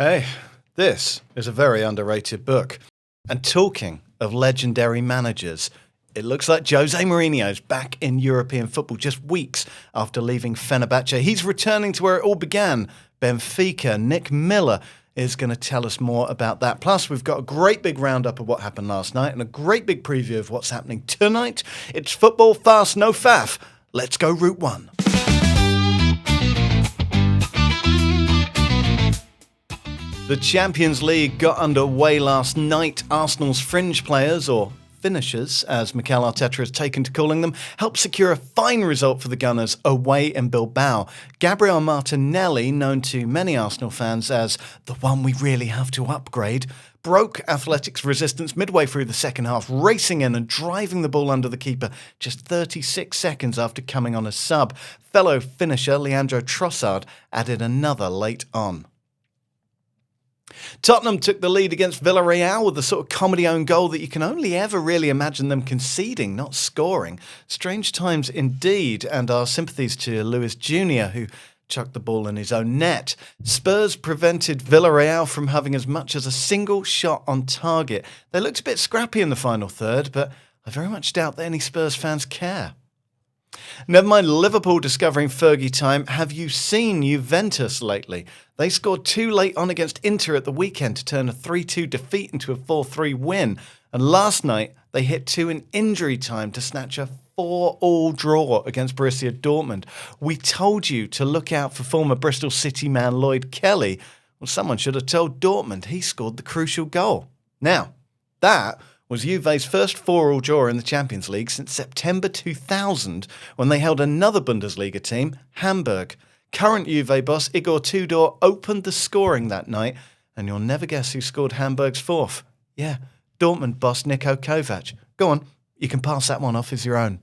Hey, this is a very underrated book. And talking of legendary managers, it looks like Jose Mourinho's back in European football just weeks after leaving Fenerbahce. He's returning to where it all began, Benfica. Nick Miller is going to tell us more about that. Plus, we've got a great big roundup of what happened last night and a great big preview of what's happening tonight. It's football fast, no faff. Let's go Route 1. The Champions League got underway last night. Arsenal's fringe players, or finishers, as Mikel Arteta has taken to calling them, helped secure a fine result for the Gunners away in Bilbao. Gabriel Martinelli, known to many Arsenal fans as the one we really have to upgrade, broke Athletic's resistance midway through the second half, racing in and driving the ball under the keeper just 36 seconds after coming on as sub. Fellow finisher Leandro Trossard added another late on. Tottenham took the lead against Villarreal with the sort of comedy-owned goal that you can only ever really imagine them conceding, not scoring. Strange times indeed, and our sympathies to Luis Jr., who chucked the ball in his own net. Spurs prevented Villarreal from having as much as a single shot on target. They looked a bit scrappy in the final third, but I very much doubt that any Spurs fans care. Never mind Liverpool discovering Fergie time. Have you seen Juventus lately? They scored 2 late on against Inter at the weekend to turn a 3-2 defeat into a 4-3 win. And last night, they hit 2 in injury time to snatch a 4-all draw against Borussia Dortmund. We told you to look out for former Bristol City man Lloyd Kelly. Well, someone should have told Dortmund he scored the crucial goal. Now, that was Juve's first 4-all draw in the Champions League since September 2000, when they held another Bundesliga team, Hamburg. Current Juve boss Igor Tudor opened the scoring that night, and you'll never guess who scored Hamburg's 4th. Yeah, Dortmund boss Niko Kovac. Go on, you can pass that one off as your own.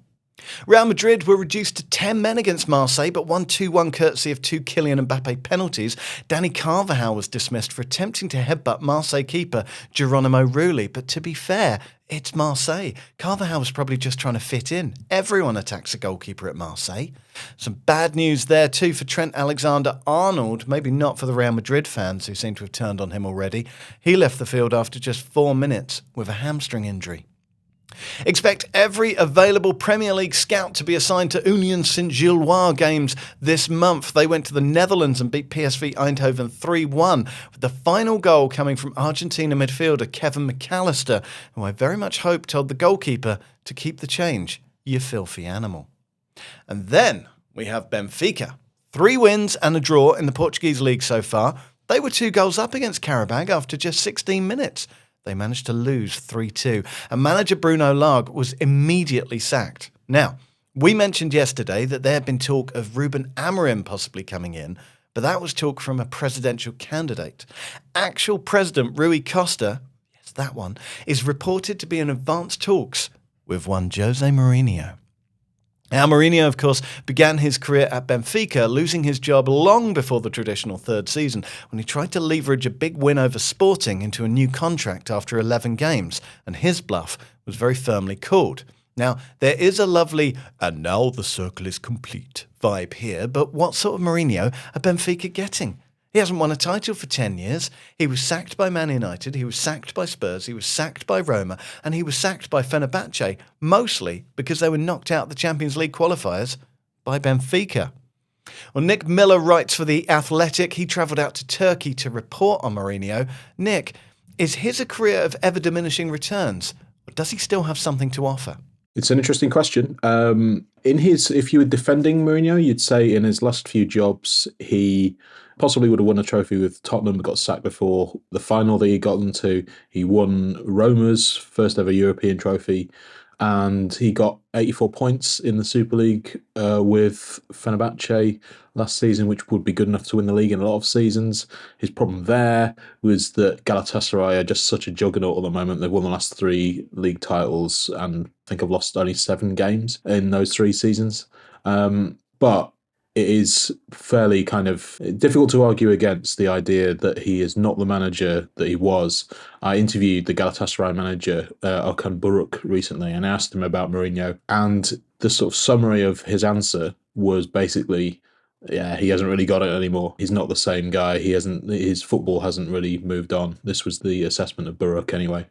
Real Madrid were reduced to 10 men against Marseille, but won 2-1 courtesy of 2 Kylian Mbappe penalties. Danny Carvajal was dismissed for attempting to headbutt Marseille keeper Geronimo Rulli, but to be fair, it's Marseille. Carvajal was probably just trying to fit in. Everyone attacks a goalkeeper at Marseille. Some bad news there too for Trent Alexander-Arnold, maybe not for the Real Madrid fans who seem to have turned on him already. He left the field after just 4 minutes with a hamstring injury. Expect every available Premier League scout to be assigned to Union Saint-Gilloise games this month. They went to the Netherlands and beat PSV Eindhoven 3-1, with the final goal coming from Argentina midfielder Kevin McAllister, who I very much hope told the goalkeeper to keep the change, you filthy animal. And then we have Benfica. 3 wins and a draw in the Portuguese league so far. They were 2 goals up against Qarabag after just 16 minutes. They managed to lose 3-2, and manager Bruno Lage was immediately sacked. Now, we mentioned yesterday that there had been talk of Ruben Amorim possibly coming in, but that was talk from a presidential candidate. Actual President Rui Costa, yes, that one, is reported to be in advanced talks with one Jose Mourinho. Now, Mourinho, of course, began his career at Benfica, losing his job long before the traditional 3rd season when he tried to leverage a big win over Sporting into a new contract after 11 games, and his bluff was very firmly called. Now, there is a lovely, and now the circle is complete vibe here, but what sort of Mourinho are Benfica getting? He hasn't won a title for 10 years. He was sacked by Man United, he was sacked by Spurs, he was sacked by Roma, and he was sacked by Fenerbahce, mostly because they were knocked out the Champions League qualifiers by Benfica. Well, Nick Miller writes for The Athletic. He travelled out to Turkey to report on Mourinho. Nick, is his a career of ever-diminishing returns, or does he still have something to offer? It's an interesting question. If you were defending Mourinho, you'd say in his last few jobs, he possibly would have won a trophy with Tottenham, got sacked before the final that he got them to. He won Roma's first ever European trophy, and he got 84 points in the Super League with Fenerbahce last season, which would be good enough to win the league in a lot of seasons. His problem there was that Galatasaray are just such a juggernaut at the moment. They've won the last 3 league titles and I think I've lost only 7 games in those 3 seasons. But it is fairly kind of difficult to argue against the idea that he is not the manager that he was. I interviewed the Galatasaray manager, Okan Buruk, recently, and asked him about Mourinho. And the sort of summary of his answer was basically, Yeah, he hasn't really got it anymore. He's not the same guy. His football hasn't really moved on. This was the assessment of Buruk anyway.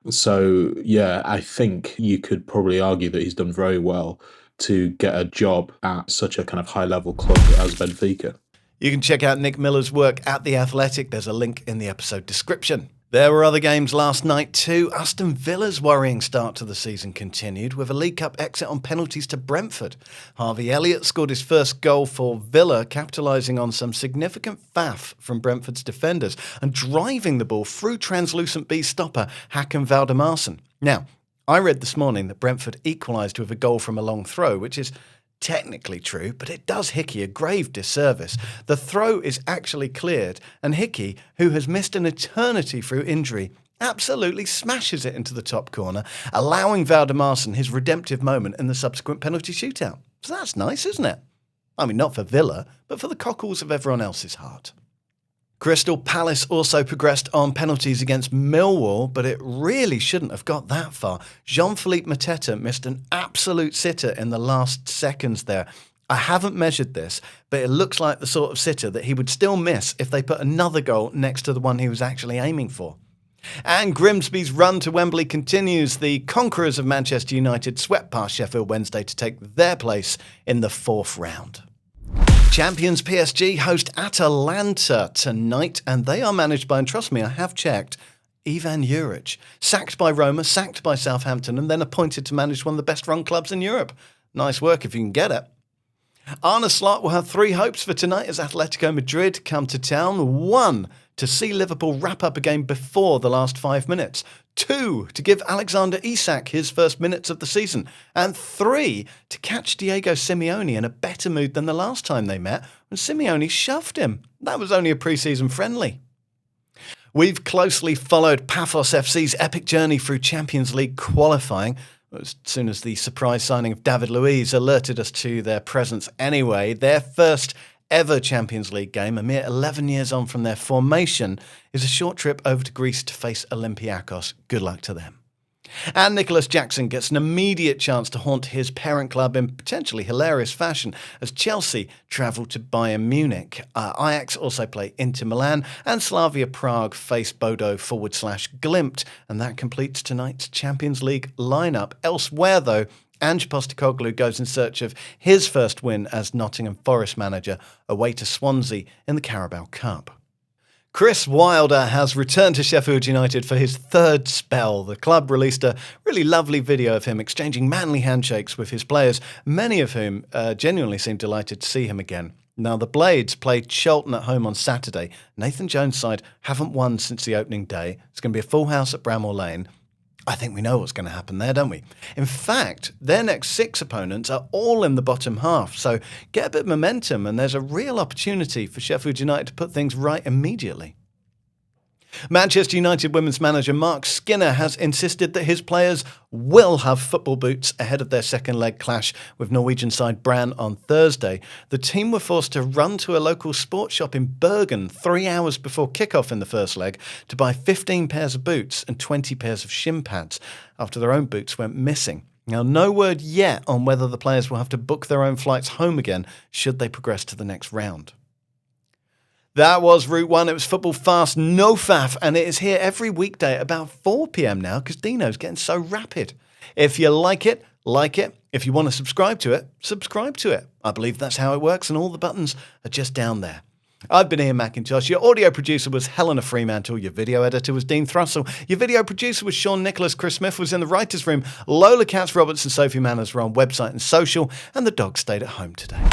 So, yeah, I think you could probably argue that he's done very well to get a job at such a kind of high-level club as Benfica. You can check out Nick Miller's work at The Athletic. There's a link in the episode description. There were other games last night too. Aston Villa's worrying start to the season continued with a League Cup exit on penalties to Brentford. Harvey Elliott scored his first goal for Villa, capitalising on some significant faff from Brentford's defenders and driving the ball through translucent B stopper Hakan Valdemarsen. Now, I read this morning that Brentford equalised with a goal from a long throw, which is technically true, but it does Hickey a grave disservice. The throw is actually cleared, and Hickey, who has missed an eternity through injury, absolutely smashes it into the top corner, allowing Valdemarsen his redemptive moment in the subsequent penalty shootout. So that's nice, isn't it? I mean, not for Villa, but for the cockles of everyone else's heart. Crystal Palace also progressed on penalties against Millwall, but it really shouldn't have got that far. Jean-Philippe Mateta missed an absolute sitter in the last seconds there. I haven't measured this, but it looks like the sort of sitter that he would still miss if they put another goal next to the one he was actually aiming for. And Grimsby's run to Wembley continues. The conquerors of Manchester United swept past Sheffield Wednesday to take their place in the fourth round. Champions PSG host Atalanta tonight, and they are managed by, and trust me, I have checked, Ivan Juric. Sacked by Roma, sacked by Southampton, and then appointed to manage one of the best-run clubs in Europe. Nice work if you can get it. Arne Slot will have 3 hopes for tonight as Atletico Madrid come to town. 1, to see Liverpool wrap up a game before the last 5 minutes. 2, to give Alexander Isak his first minutes of the season. And 3, to catch Diego Simeone in a better mood than the last time they met when Simeone shoved him. That was only a pre-season friendly. We've closely followed Paphos FC's epic journey through Champions League qualifying. As soon as the surprise signing of David Luiz alerted us to their presence anyway, their first ever Champions League game, a mere 11 years on from their formation, is a short trip over to Greece to face Olympiacos. Good luck to them. And Nickless Jackson gets an immediate chance to haunt his parent club in potentially hilarious fashion as Chelsea travel to Bayern Munich. Ajax also play Inter Milan, and Slavia Prague face Bodo /Glimt, and that completes tonight's Champions League lineup. Elsewhere, though, Ange Postecoglou goes in search of his first win as Nottingham Forest manager, away to Swansea in the Carabao Cup. Chris Wilder has returned to Sheffield United for his 3rd spell. The club released a really lovely video of him exchanging manly handshakes with his players, many of whom genuinely seemed delighted to see him again. Now, the Blades played Charlton at home on Saturday. Nathan Jones' side haven't won since the opening day. It's going to be a full house at Bramall Lane. I think we know what's going to happen there, don't we? In fact, their next 6 opponents are all in the bottom half, so get a bit of momentum and there's a real opportunity for Sheffield United to put things right immediately. Manchester United women's manager Mark Skinner has insisted that his players will have football boots ahead of their second leg clash with Norwegian side Brann on Thursday. The team were forced to run to a local sports shop in Bergen 3 hours before kickoff in the first leg to buy 15 pairs of boots and 20 pairs of shin pads after their own boots went missing. Now, no word yet on whether the players will have to book their own flights home again should they progress to the next round. That was Route 1. It was football fast, no faff, and it is here every weekday at about 4 p.m. now because Dino's getting so rapid. If you like it, like it. If you want to subscribe to it, subscribe to it. I believe that's how it works, and all the buttons are just down there. I've been Iain Macintosh. Your audio producer was Helena Fremantle. Your video editor was Deane Thrussell. Your video producer was Shaun. Nickless. Chris Smith was in the writer's room. Lola, Katz, Roberts and Sophie Manners were on website and social, and the dog stayed at home today.